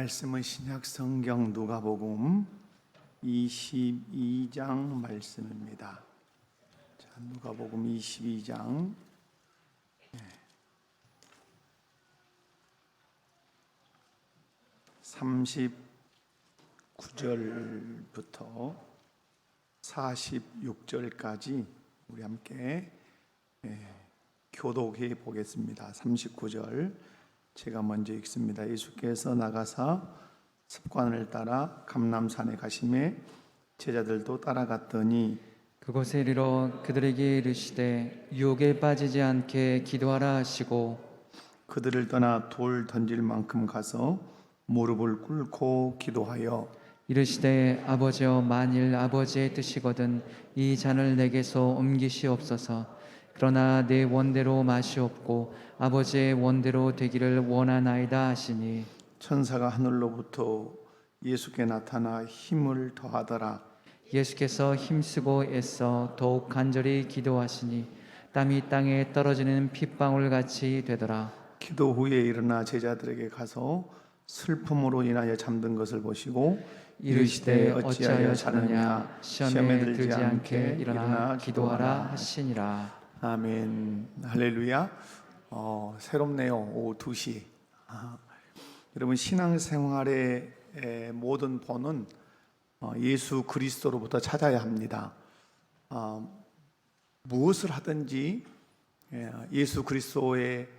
말씀은 신약 성경 누가복음 22장 말씀입니다. 자, 누가복음 22장 39절부터 46절까지 우리 함께 교독해 보겠습니다. 39절 제가 먼저 읽습니다. 예수께서 나가사 습관을 따라 감람산에 가시매 제자들도 따라갔더니 그곳에 이르러 그들에게 이르시되 유혹에 빠지지 않게 기도하라 하시고 그들을 떠나 돌 던질 만큼 가서 무릎을 꿇고 기도하여 이르시되 아버지여 만일 아버지의 뜻이거든 이 잔을 내게서 옮기시옵소서. 그러나 내 원대로 마시옵고 아버지의 원대로 되기를 원하나이다 하시니 천사가 하늘로부터 예수께 나타나 힘을 더하더라. 예수께서 힘쓰고 애써 더욱 간절히 기도하시니 땀이 땅에 떨어지는 핏방울 같이 되더라. 기도 후에 일어나 제자들에게 가서 슬픔으로 인하여 잠든 것을 보시고 이르시되 어찌하여 자느냐 시험에 들지 않게 일어나 기도하라 하시니라. 아멘. 할렐루야. 새롭네요. 오후 2시. 여러분, 신앙생활의 모든 본은 예수 그리스도로부터 찾아야 합니다. 무엇을 하든지 예수 그리스도의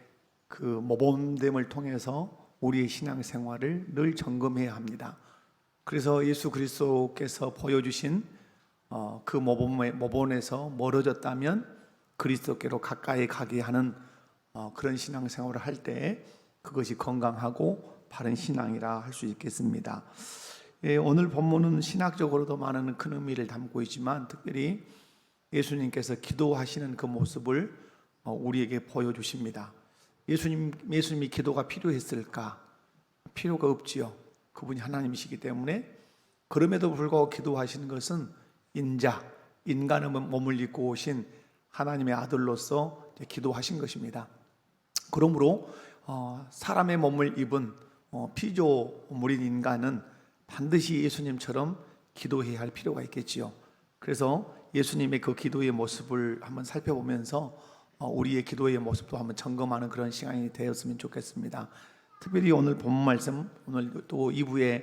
그 모범됨을 통해서 우리의 신앙생활을 늘 점검해야 합니다. 그래서 예수 그리스도께서 보여주신 그 모범에서 멀어졌다면 그리스도께로 가까이 가게 하는 그런 신앙생활을 할 때 그것이 건강하고 바른 신앙이라 할 수 있겠습니다. 오늘 본문은 신학적으로도 많은 큰 의미를 담고 있지만 특별히 예수님께서 기도하시는 그 모습을 우리에게 보여주십니다. 예수님이 기도가 필요했을까? 필요가 없지요. 그분이 하나님이시기 때문에. 그럼에도 불구하고 기도하시는 것은 인간의 몸을 입고 오신 하나님의 아들로서 기도하신 것입니다. 그러므로 사람의 몸을 입은 피조물인 인간은 반드시 예수님처럼 기도해야 할 필요가 있겠지요. 그래서 예수님의 그 기도의 모습을 한번 살펴보면서 우리의 기도의 모습도 한번 점검하는 그런 시간이 되었으면 좋겠습니다. 특별히 오늘 본문 말씀, 오늘 또 2부에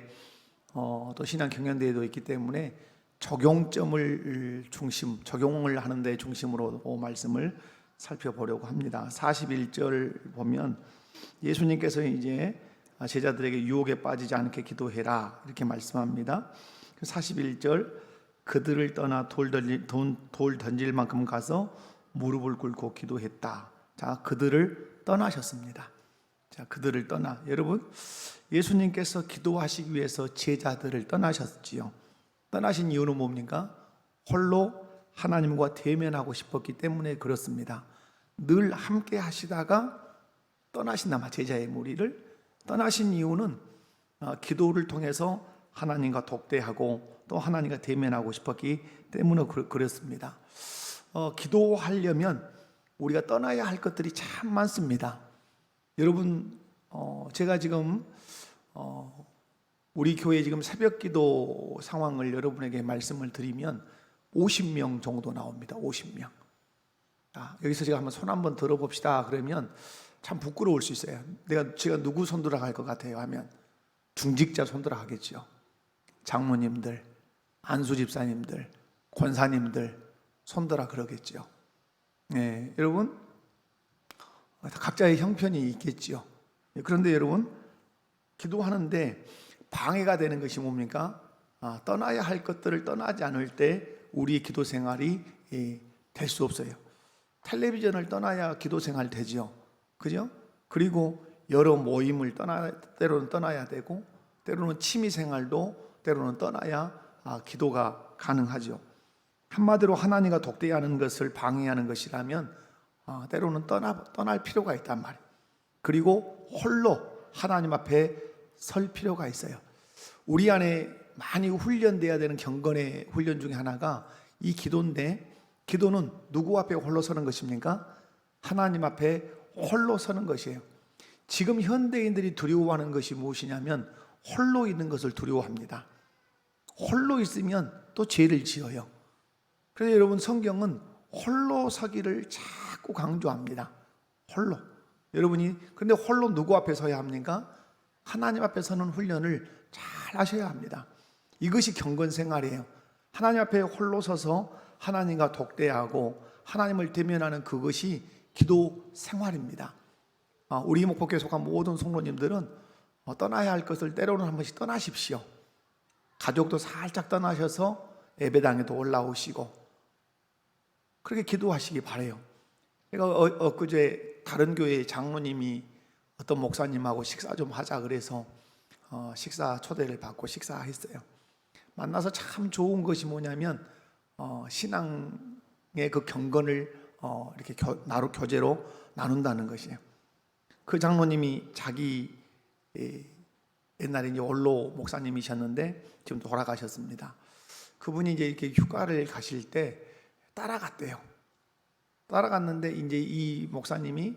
또 신앙 경연대회도 있기 때문에 적용을 하는 데 중심으로 말씀을 살펴보려고 합니다. 41절 보면 예수님께서 이제 제자들에게 유혹에 빠지지 않게 기도해라 이렇게 말씀합니다. 41절 그들을 떠나 돌 던질 만큼 가서 무릎을 꿇고 기도했다. 자, 그들을 떠나셨습니다. 자, 그들을 떠나. 여러분, 예수님께서 기도하시기 위해서 제자들을 떠나셨지요. 떠나신 이유는 뭡니까? 홀로 하나님과 대면하고 싶었기 때문에 그렇습니다. 늘 함께 하시다가 떠나신다마 제자의 무리를 떠나신 이유는 기도를 통해서 하나님과 독대하고 또 하나님과 대면하고 싶었기 때문에 그렇습니다. 기도하려면 우리가 떠나야 할 것들이 참 많습니다. 여러분, 제가 지금 우리 교회 지금 새벽 기도 상황을 여러분에게 말씀을 드리면 50명 정도 나옵니다. 50명. 여기서 제가 한번 손 한번 들어봅시다 그러면 참 부끄러울 수 있어요. 제가 누구 손들어 갈 것 같아요 하면 중직자 손들어 가겠죠. 장모님들, 안수 집사님들, 권사님들 손들어 그러겠죠. 네, 여러분 각자의 형편이 있겠죠. 그런데 여러분 기도하는데 방해가 되는 것이 뭡니까? 떠나야 할 것들을 떠나지 않을 때 우리의 기도 생활이 될 수 없어요. 텔레비전을 떠나야 기도 생활 되죠. 그죠? 그리고 여러 모임을 때로는 떠나야 되고 때로는 취미 생활도 때로는 떠나야 기도가 가능하죠. 한마디로 하나님과 독대하는 것을 방해하는 것이라면 때로는 떠날 필요가 있단 말이에요. 그리고 홀로 하나님 앞에 설 필요가 있어요. 우리 안에 많이 훈련돼야 되는 경건의 훈련 중에 하나가 이 기도인데, 기도는 누구 앞에 홀로 서는 것입니까? 하나님 앞에 홀로 서는 것이에요. 지금 현대인들이 두려워하는 것이 무엇이냐면 홀로 있는 것을 두려워합니다. 홀로 있으면 또 죄를 지어요. 그래서 여러분, 성경은 홀로 서기를 자꾸 강조합니다. 홀로. 여러분이 근데 홀로 누구 앞에 서야 합니까? 하나님 앞에 서는 훈련을 잘 하셔야 합니다. 이것이 경건 생활이에요. 하나님 앞에 홀로 서서 하나님과 독대하고 하나님을 대면하는 그것이 기도 생활입니다. 우리 이목포교에 속한 모든 성도님들은 떠나야 할 것을 때로는 한 번씩 떠나십시오. 가족도 살짝 떠나셔서 예배당에도 올라오시고 그렇게 기도하시기 바라요. 제가 엊그제 다른 교회 장로님이 어떤 목사님하고 식사 좀 하자 그래서 식사 초대를 받고 식사했어요. 만나서 참 좋은 것이 뭐냐면 신앙의 그 경건을 이렇게 나로 교제로 나눈다는 것이에요. 그 장로님이 자기 옛날에 이제 원로 목사님이셨는데 지금 돌아가셨습니다. 그분이 이제 이렇게 휴가를 가실 때 따라갔대요. 따라갔는데 이제 이 목사님이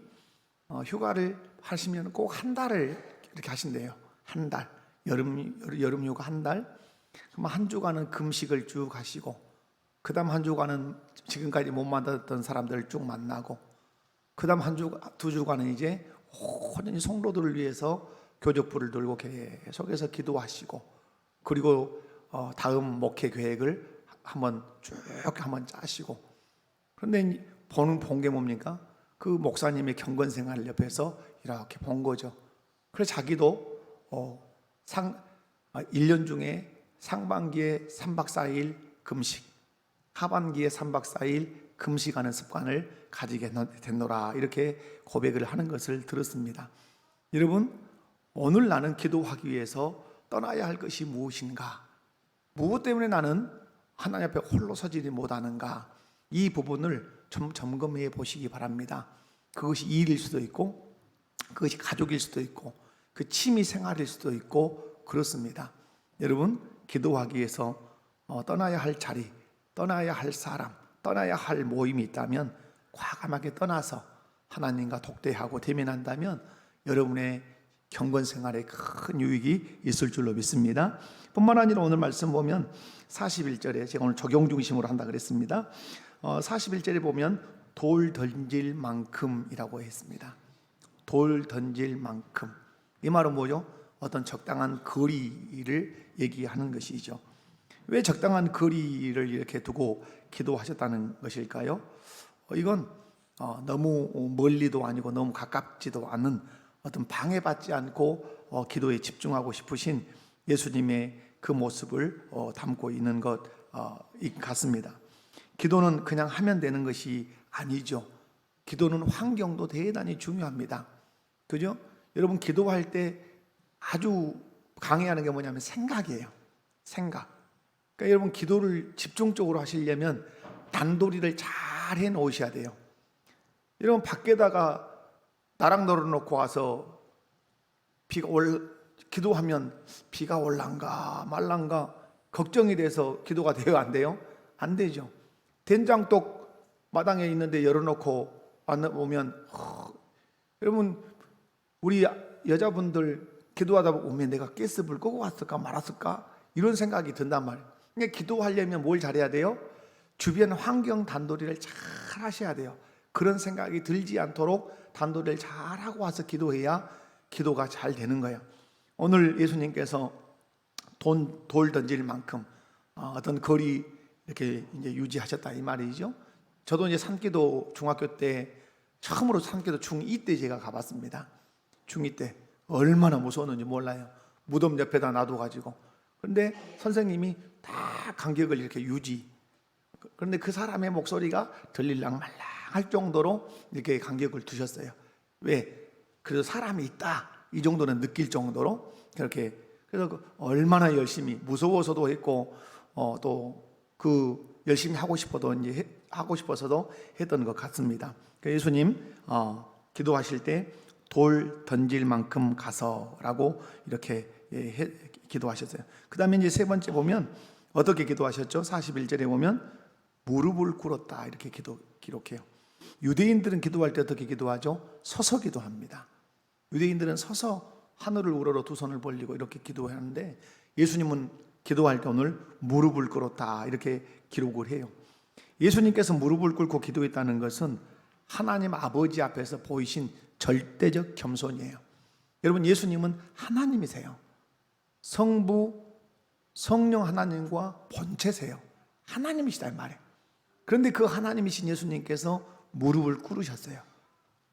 휴가를 하시면 꼭 한 달을 이렇게 하신대요. 한 달. 여름 휴가 한 달. 그럼 한 주간은 금식을 쭉 하시고 그다음 한 주간은 지금까지 못 만났던 사람들을 쭉 만나고 그다음 두 주간은 이제 온전히 성도들을 위해서 교적부를 들고 계속해서 기도하시고 그리고 다음 목회 계획을 쭉 한번 짜시고 그런데 본 게 뭡니까? 그 목사님의 경건 생활을 옆에서 이렇게 본 거죠. 그래서 자기도 1년 중에 상반기에 3박 4일 금식, 하반기에 3박 4일 금식하는 습관을 가지게 됐노라 이렇게 고백을 하는 것을 들었습니다. 여러분, 오늘 나는 기도하기 위해서 떠나야 할 것이 무엇인가? 무엇 때문에 나는 하나님 앞에 홀로 서지 못하는가? 이 부분을 좀 점검해 보시기 바랍니다. 그것이 일일 수도 있고 그것이 가족일 수도 있고 그 취미 생활일 수도 있고 그렇습니다. 여러분, 기도하기 위해서 떠나야 할 자리, 떠나야 할 사람, 떠나야 할 모임이 있다면 과감하게 떠나서 하나님과 독대하고 대면한다면 여러분의 경건 생활에 큰 유익이 있을 줄로 믿습니다. 뿐만 아니라 오늘 말씀 보면 41절에 제가 오늘 적용 중심으로 한다 그랬습니다. 41절에 보면 돌 던질 만큼이라고 했습니다. 돌 던질 만큼. 이 말은 뭐죠? 어떤 적당한 거리를 얘기하는 것이죠. 왜 적당한 거리를 이렇게 두고 기도하셨다는 것일까요? 이건 너무 멀리도 아니고 너무 가깝지도 않은 어떤 방해받지 않고 기도에 집중하고 싶으신 예수님의 그 모습을 담고 있는 것 같습니다. 기도는 그냥 하면 되는 것이 아니죠. 기도는 환경도 대단히 중요합니다. 그죠? 여러분, 기도할 때 아주 강해하는 게 뭐냐면 생각이에요. 생각. 그러니까 여러분, 기도를 집중적으로 하시려면 단도리를 잘 해놓으셔야 돼요. 여러분, 밖에다가 나랑 널어놓고 와서 기도하면 비가 올란가 말란가 걱정이 돼서 기도가 돼요, 안 돼요? 안 되죠. 된장독 마당에 있는데 열어놓고 오면 여러분, 우리 여자분들 기도하다 보면 내가 가스불 끄고 왔을까 말았을까 이런 생각이 든단 말이에요. 그러니까 기도하려면 뭘 잘해야 돼요? 주변 환경 단도리를 잘 하셔야 돼요. 그런 생각이 들지 않도록 단도리를 잘 하고 와서 기도해야 기도가 잘 되는 거예요. 오늘 예수님께서 돌 던질 만큼 어떤 거리 이렇게 이제 유지하셨다 이 말이죠. 저도 이제 산기도 중학교 때 처음으로 산기도 중2 때 제가 가봤습니다. 중2 때 얼마나 무서웠는지 몰라요. 무덤 옆에다 놔둬가지고. 그런데 선생님이 다 간격을 이렇게 유지. 그런데 그 사람의 목소리가 들릴랑 말랑 할 정도로 이렇게 간격을 두셨어요. 왜? 그래도 사람이 있다 이 정도는 느낄 정도로 그렇게. 그래서 얼마나 열심히 무서워서도 했고 또 그 열심히 하고 싶어서도 했던 것 같습니다. 예수님 기도하실 때 돌 던질 만큼 가서라고 이렇게 기도하셨어요. 그 다음에 이제 세 번째 보면 어떻게 기도하셨죠? 41절에 보면 무릎을 꿇었다 이렇게 기록해요. 유대인들은 기도할 때 어떻게 기도하죠? 서서 기도합니다. 유대인들은 서서 하늘을 우러러 두 손을 벌리고 이렇게 기도하는데, 예수님은 기도할 때 오늘 무릎을 꿇었다 이렇게 기록을 해요. 예수님께서 무릎을 꿇고 기도했다는 것은 하나님 아버지 앞에서 보이신 절대적 겸손이에요. 여러분, 예수님은 하나님이세요. 성부, 성령 하나님과 본체세요. 하나님이시다 이 말이에요. 그런데 그 하나님이신 예수님께서 무릎을 꿇으셨어요.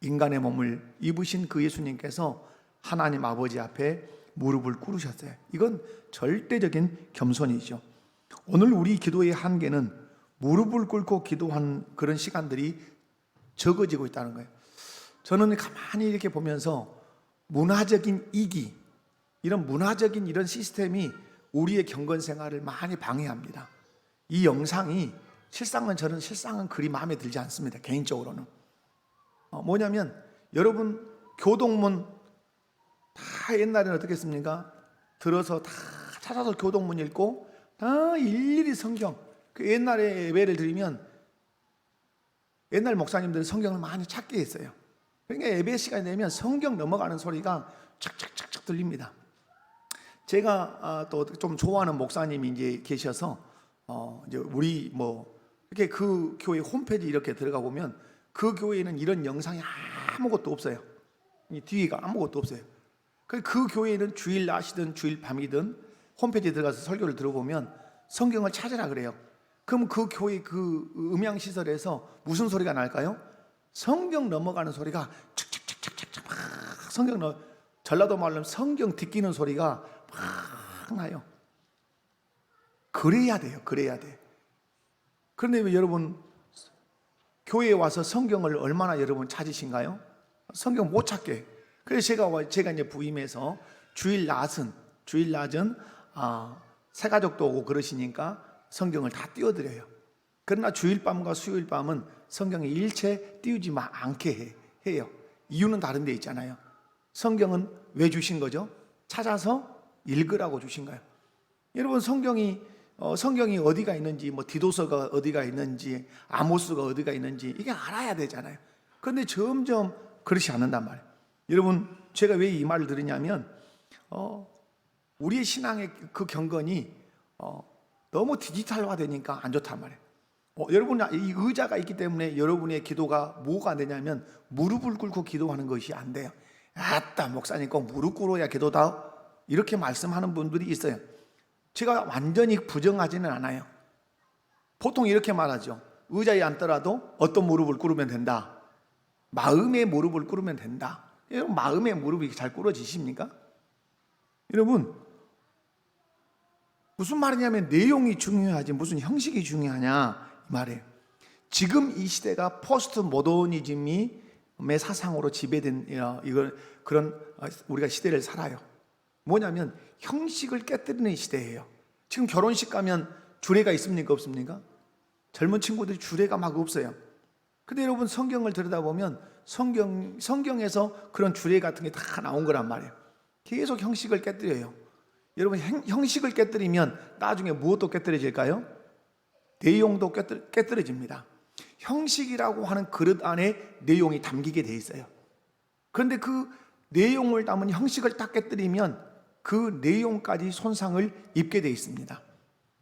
인간의 몸을 입으신 그 예수님께서 하나님 아버지 앞에 무릎을 꿇으셨어요. 이건 절대적인 겸손이죠. 오늘 우리 기도의 한계는 무릎을 꿇고 기도한 그런 시간들이 적어지고 있다는 거예요. 저는 가만히 이렇게 보면서 문화적인 이기, 이런 문화적인 이런 시스템이 우리의 경건 생활을 많이 방해합니다. 이 영상이 저는 그리 마음에 들지 않습니다. 개인적으로는. 뭐냐면 여러분, 교동문 다 옛날에는 어떻게 했습니까? 들어서 다 찾아서 교동문 읽고 다 일일이 성경, 그 옛날에 예배를 드리면 옛날 목사님들은 성경을 많이 찾게 했어요. 그러니까 예배 시간이 되면 성경 넘어가는 소리가 착착착착 들립니다. 제가 또 좀 좋아하는 목사님이 이제 계셔서 이제 우리 이렇게 그 교회 홈페이지 이렇게 들어가 보면 그 교회에는 이런 영상이 아무것도 없어요. 이 뒤가 아무것도 없어요. 그 교회는 주일 낮이든 주일 밤이든 홈페이지에 들어가서 설교를 들어보면 성경을 찾으라 그래요. 그럼 그 교회 그 음향 시설에서 무슨 소리가 날까요? 성경 넘어가는 소리가 착착착착착 막 전라도 말로 성경 딛기는 소리가 막 나요. 그래야 돼요. 그래야 돼. 그런데 왜 여러분 교회에 와서 성경을 얼마나 여러분 찾으신가요? 성경 못 찾게. 그래서 제가 이제 부임해서 주일 낮은 새가족도 오고 그러시니까 성경을 다 띄워드려요. 그러나 주일 밤과 수요일 밤은 성경이 일체 띄우지 않게 해요. 이유는 다른 데 있잖아요. 성경은 왜 주신 거죠? 찾아서 읽으라고 주신 거예요. 여러분, 성경이 어디가 있는지, 디도서가 어디가 있는지, 아모스가 어디가 있는지 이게 알아야 되잖아요. 그런데 점점 그렇지 않는단 말이에요. 여러분, 제가 왜 이 말을 들으냐면 우리의 신앙의 그 경건이 너무 디지털화 되니까 안 좋단 말이에요. 여러분, 이 의자가 있기 때문에 여러분의 기도가 뭐가 안 되냐면 무릎을 꿇고 기도하는 것이 안 돼요. 아따, 목사님 꼭 무릎 꿇어야 기도다, 이렇게 말씀하는 분들이 있어요. 제가 완전히 부정하지는 않아요. 보통 이렇게 말하죠. 의자에 앉더라도 어떤 무릎을 꿇으면 된다. 마음의 무릎을 꿇으면 된다. 여러분, 마음의 무릎이 잘 꿇어지십니까? 여러분, 무슨 말이냐면 내용이 중요하지 무슨 형식이 중요하냐 이 말이에요. 지금 이 시대가 포스트 모더니즘의 사상으로 지배된 그런 우리가 시대를 살아요. 뭐냐면 형식을 깨뜨리는 시대예요. 지금 결혼식 가면 주례가 있습니까? 없습니까? 젊은 친구들이 주례가 막 없어요. 근데 여러분, 성경을 들여다보면 성경에서 그런 주례 같은 게 다 나온 거란 말이에요. 계속 형식을 깨뜨려요. 여러분, 형식을 깨뜨리면 나중에 무엇도 깨뜨려질까요? 내용도 깨뜨려집니다. 형식이라고 하는 그릇 안에 내용이 담기게 돼 있어요. 그런데 그 내용을 담은 형식을 딱 깨뜨리면 그 내용까지 손상을 입게 돼 있습니다.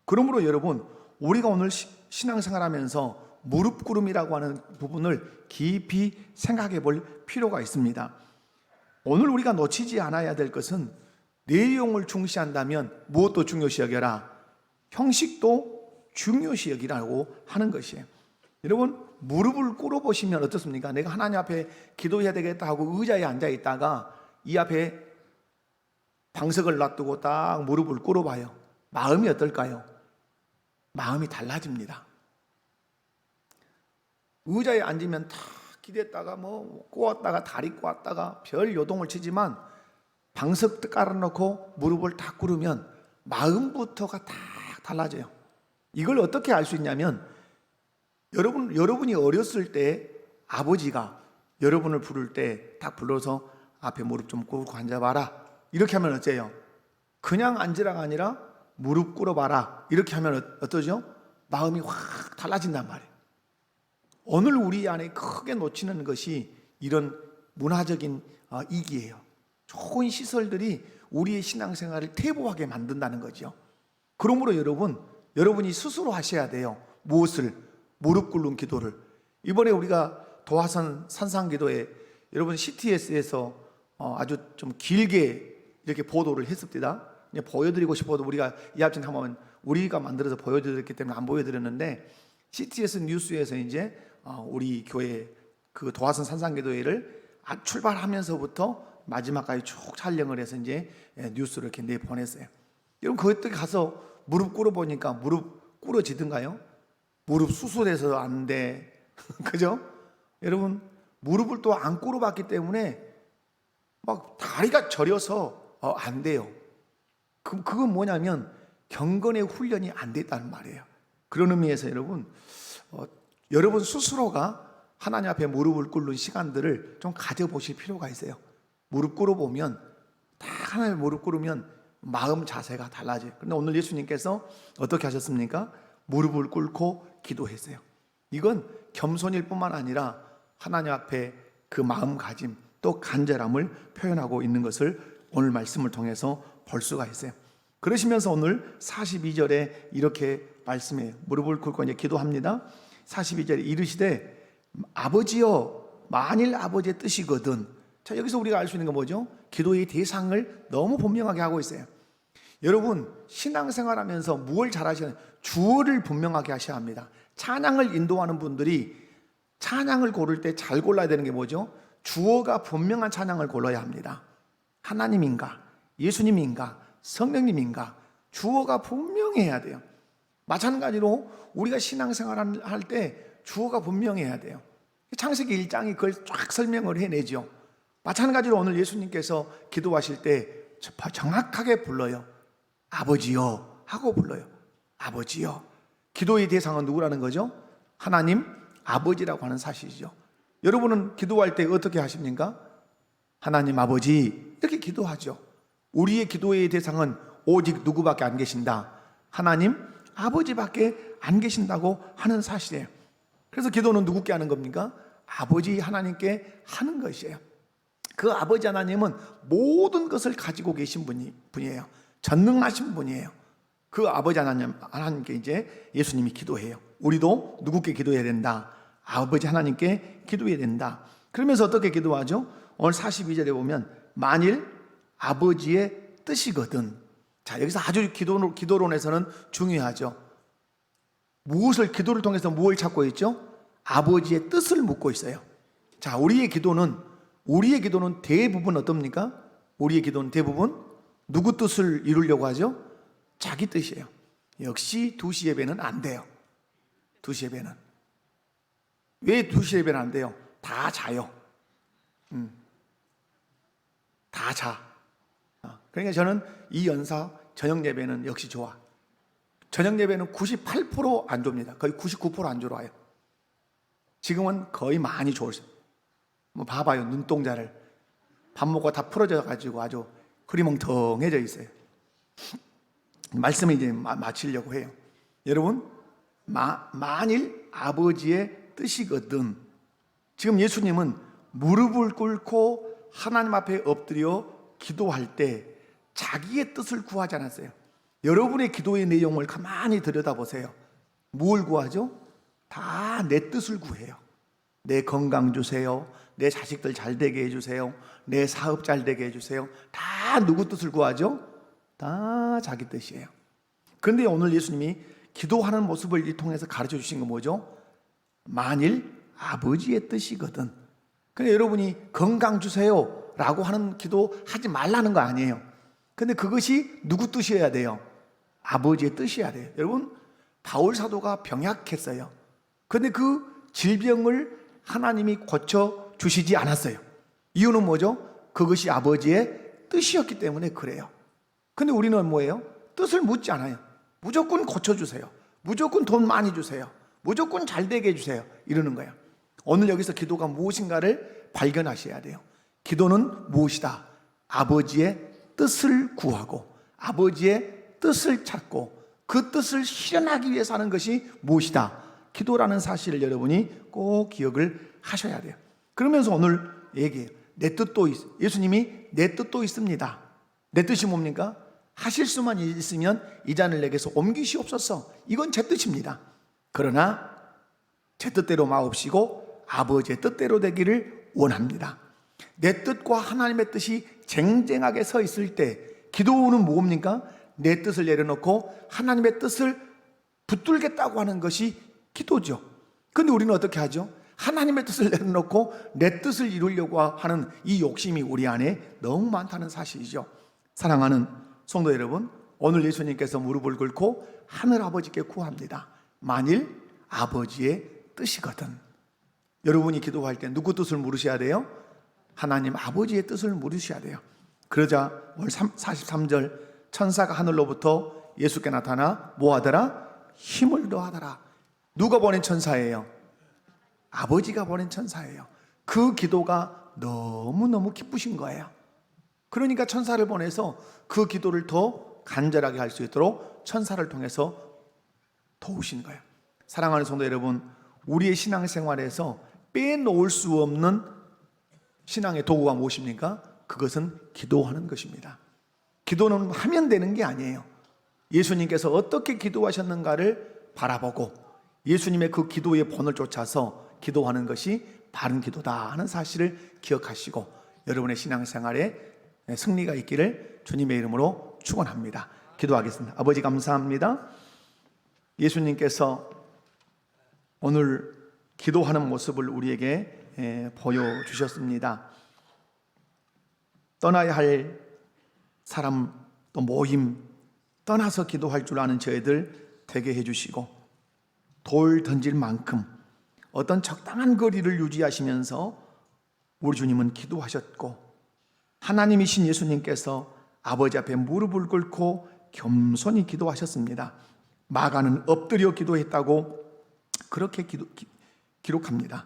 그러므로 여러분, 우리가 오늘 신앙생활하면서 무릎 꿇음이라고 하는 부분을 깊이 생각해 볼 필요가 있습니다. 오늘 우리가 놓치지 않아야 될 것은 내용을 중시한다면 무엇도 중요시 여겨라, 형식도 중요시 여기라고 하는 것이에요. 여러분, 무릎을 꿇어보시면 어떻습니까? 내가 하나님 앞에 기도해야 되겠다 하고 의자에 앉아 있다가 이 앞에 방석을 놔두고 딱 무릎을 꿇어봐요. 마음이 어떨까요? 마음이 달라집니다. 의자에 앉으면 탁 기댔다가 꼬았다가 다리 꼬았다가 별 요동을 치지만 방석 깔아놓고 무릎을 딱 꿇으면 마음부터가 딱 달라져요. 이걸 어떻게 알 수 있냐면 여러분이 어렸을 때 아버지가 여러분을 부를 때 딱 불러서 앞에 무릎 좀 꿇고 앉아봐라, 이렇게 하면 어때요? 그냥 앉으라가 아니라 무릎 꿇어봐라, 이렇게 하면 어떠죠? 마음이 확 달라진단 말이에요. 오늘 우리 안에 크게 놓치는 것이 이런 문화적인 이기예요. 좋은 시설들이 우리의 신앙생활을 태보하게 만든다는 거죠. 그러므로 여러분이 스스로 하셔야 돼요. 무엇을? 무릎 꿇는 기도를. 이번에 우리가 도화선 산상기도에 여러분 CTS에서 아주 좀 길게 이렇게 보도를 했습니다. 보여드리고 싶어도 우리가 이 앞진 한번 우리가 만들어서 보여드렸기 때문에 안 보여드렸는데, CTS 뉴스에서 이제 우리 교회 그 도화선 산상기도회를 출발하면서부터 마지막까지 쭉 촬영을 해서 이제 뉴스를 이렇게 내보냈어요. 여러분 그때 가서 무릎 꿇어 보니까 무릎 꿇어지던가요? 무릎 수술해서 안 돼. 그죠? 여러분 무릎을 또 안 꿇어봤기 때문에 막 다리가 저려서 안 돼요. 그건 뭐냐면 경건의 훈련이 안 됐다는 말이에요. 그런 의미에서 여러분 스스로가 하나님 앞에 무릎을 꿇는 시간들을 좀 가져보실 필요가 있어요. 무릎 꿇어보면, 딱 하나님 무릎 꿇으면 마음 자세가 달라져요. 그런데 오늘 예수님께서 어떻게 하셨습니까? 무릎을 꿇고 기도했어요. 이건 겸손일 뿐만 아니라 하나님 앞에 그 마음가짐 또 간절함을 표현하고 있는 것을 오늘 말씀을 통해서 볼 수가 있어요. 그러시면서 오늘 42절에 이렇게 말씀해요. 무릎을 꿇고 이제 기도합니다. 42절에 이르시되 아버지여 만일 아버지의 뜻이거든. 자, 여기서 우리가 알 수 있는 건 뭐죠? 기도의 대상을 너무 분명하게 하고 있어요. 여러분 신앙생활하면서 무엇을 잘하시는, 주어를 분명하게 하셔야 합니다. 찬양을 인도하는 분들이 찬양을 고를 때 잘 골라야 되는 게 뭐죠? 주어가 분명한 찬양을 골라야 합니다. 하나님인가, 예수님인가, 성령님인가, 주어가 분명해야 돼요. 마찬가지로 우리가 신앙생활을 할 때 주어가 분명해야 돼요. 창세기 1장이 그걸 쫙 설명을 해내죠. 마찬가지로 오늘 예수님께서 기도하실 때 정확하게 불러요. 아버지여 하고 불러요. 아버지여. 기도의 대상은 누구라는 거죠? 하나님 아버지라고 하는 사실이죠. 여러분은 기도할 때 어떻게 하십니까? 하나님 아버지 이렇게 기도하죠. 우리의 기도의 대상은 오직 누구밖에 안 계신다? 하나님 아버지밖에 안 계신다고 하는 사실이에요. 그래서 기도는 누구께 하는 겁니까? 아버지 하나님께 하는 것이에요. 그 아버지 하나님은 모든 것을 가지고 계신 분이에요. 전능하신 분이에요. 그 아버지 하나님께 이제 예수님이 기도해요. 우리도 누구께 기도해야 된다? 아버지 하나님께 기도해야 된다. 그러면서 어떻게 기도하죠? 오늘 42절에 보면 만일 아버지의 뜻이거든. 자, 여기서 아주 기도론에서는 중요하죠. 무엇을, 기도를 통해서 무엇을 찾고 있죠? 아버지의 뜻을 묻고 있어요. 자, 우리의 기도는 대부분 어떻습니까? 우리의 기도는 대부분 누구 뜻을 이루려고 하죠? 자기 뜻이에요. 역시 2시 예배는 안 돼요. 2시 예배는. 왜 2시 예배는 안 돼요? 다 자요. 다 자. 그러니까 저는 이 연사 저녁 예배는 역시 좋아. 저녁 예배는 98% 안 줍니다. 거의 99% 안 주러 와요. 지금은 거의 많이 좋으세요. 뭐 봐봐요, 눈동자를. 밥 먹고 다 풀어져 가지고 아주 흐리멍텅해져 있어요. 말씀을 이제 마치려고 해요. 여러분, 만일 아버지의 뜻이거든. 지금 예수님은 무릎을 꿇고 하나님 앞에 엎드려 기도할 때 자기의 뜻을 구하지 않았어요. 여러분의 기도의 내용을 가만히 들여다보세요. 뭘 구하죠? 다 내 뜻을 구해요. 내 건강 주세요. 내 자식들 잘 되게 해주세요. 내 사업 잘 되게 해주세요. 다 누구 뜻을 구하죠? 다 자기 뜻이에요. 그런데 오늘 예수님이 기도하는 모습을 통해서 가르쳐 주신 건 뭐죠? 만일 아버지의 뜻이거든. 그러니까 여러분이 건강 주세요 라고 하는 기도 하지 말라는 거 아니에요. 근데 그것이 누구 뜻이어야 돼요? 아버지의 뜻이어야 돼요. 여러분, 바울 사도가 병약했어요. 그런데 그 질병을 하나님이 고쳐 주시지 않았어요. 이유는 뭐죠? 그것이 아버지의 뜻이었기 때문에 그래요. 근데 우리는 뭐예요? 뜻을 묻지 않아요. 무조건 고쳐주세요. 무조건 돈 많이 주세요. 무조건 잘 되게 해주세요. 이러는 거예요. 오늘 여기서 기도가 무엇인가를 발견하셔야 돼요. 기도는 무엇이다? 아버지의 뜻을 구하고 아버지의 뜻을 찾고 그 뜻을 실현하기 위해서 하는 것이 무엇이다? 기도라는 사실을 여러분이 꼭 기억을 하셔야 돼요. 그러면서 오늘 얘기해요. 내 뜻도 예수님이 내 뜻도 있습니다. 내 뜻이 뭡니까? 하실 수만 있으면 이 잔을 내게서 옮기시옵소서. 이건 제 뜻입니다. 그러나 제 뜻대로 마옵시고 아버지의 뜻대로 되기를 원합니다. 내 뜻과 하나님의 뜻이 쟁쟁하게 서 있을 때 기도는 뭡니까? 내 뜻을 내려놓고 하나님의 뜻을 붙들겠다고 하는 것이 기도죠. 근데 우리는 어떻게 하죠? 하나님의 뜻을 내려놓고 내 뜻을 이루려고 하는 이 욕심이 우리 안에 너무 많다는 사실이죠. 사랑하는 성도 여러분, 오늘 예수님께서 무릎을 꿇고 하늘아버지께 구합니다. 만일 아버지의 뜻이거든. 여러분이 기도할 때 누구 뜻을 물으셔야 돼요? 하나님 아버지의 뜻을 물으셔야 돼요. 그러자 오늘 43절 천사가 하늘로부터 예수께 나타나 뭐 하더라? 힘을 더하더라. 누가 보낸 천사예요? 아버지가 보낸 천사예요. 그 기도가 너무너무 기쁘신 거예요. 그러니까 천사를 보내서 그 기도를 더 간절하게 할 수 있도록 천사를 통해서 도우신 거예요. 사랑하는 성도 여러분, 우리의 신앙생활에서 빼놓을 수 없는 신앙의 도구가 무엇입니까? 그것은 기도하는 것입니다. 기도는 하면 되는 게 아니에요. 예수님께서 어떻게 기도하셨는가를 바라보고 예수님의 그 기도의 본을 쫓아서 기도하는 것이 바른 기도다 하는 사실을 기억하시고 여러분의 신앙생활에 승리가 있기를 주님의 이름으로 축원합니다. 기도하겠습니다. 아버지 감사합니다. 예수님께서 오늘 기도하는 모습을 우리에게 보여주셨습니다. 떠나야 할 사람 또 모임 떠나서 기도할 줄 아는 저희들 되게 해주시고 돌 던질 만큼 어떤 적당한 거리를 유지하시면서 우리 주님은 기도하셨고 하나님이신 예수님께서 아버지 앞에 무릎을 꿇고 겸손히 기도하셨습니다. 마가는 엎드려 기도했다고 그렇게 기록합니다.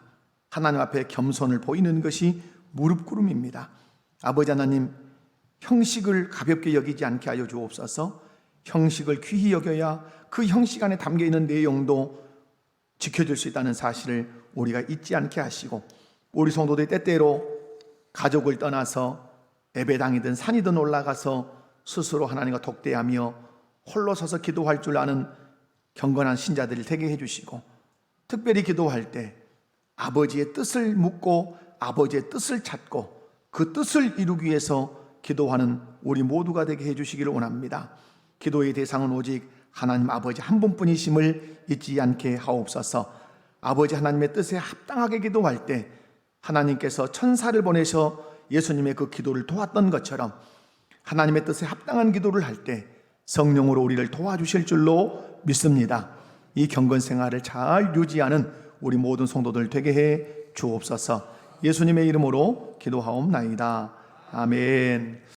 하나님 앞에 겸손을 보이는 것이 무릎 꿇음입니다. 아버지 하나님, 형식을 가볍게 여기지 않게 하여 주옵소서. 형식을 귀히 여겨야 그 형식 안에 담겨있는 내용도 지켜줄 수 있다는 사실을 우리가 잊지 않게 하시고 우리 성도들이 때때로 가족을 떠나서 예배당이든 산이든 올라가서 스스로 하나님과 독대하며 홀로 서서 기도할 줄 아는 경건한 신자들을 되게 해주시고 특별히 기도할 때 아버지의 뜻을 묻고 아버지의 뜻을 찾고 그 뜻을 이루기 위해서 기도하는 우리 모두가 되게 해주시기를 원합니다. 기도의 대상은 오직 하나님 아버지 한 분뿐이심을 잊지 않게 하옵소서. 아버지 하나님의 뜻에 합당하게 기도할 때 하나님께서 천사를 보내셔 예수님의 그 기도를 도왔던 것처럼 하나님의 뜻에 합당한 기도를 할 때 성령으로 우리를 도와주실 줄로 믿습니다. 이 경건 생활을 잘 유지하는 우리 모든 성도들 되게 해 주옵소서. 예수님의 이름으로 기도하옵나이다. 아멘.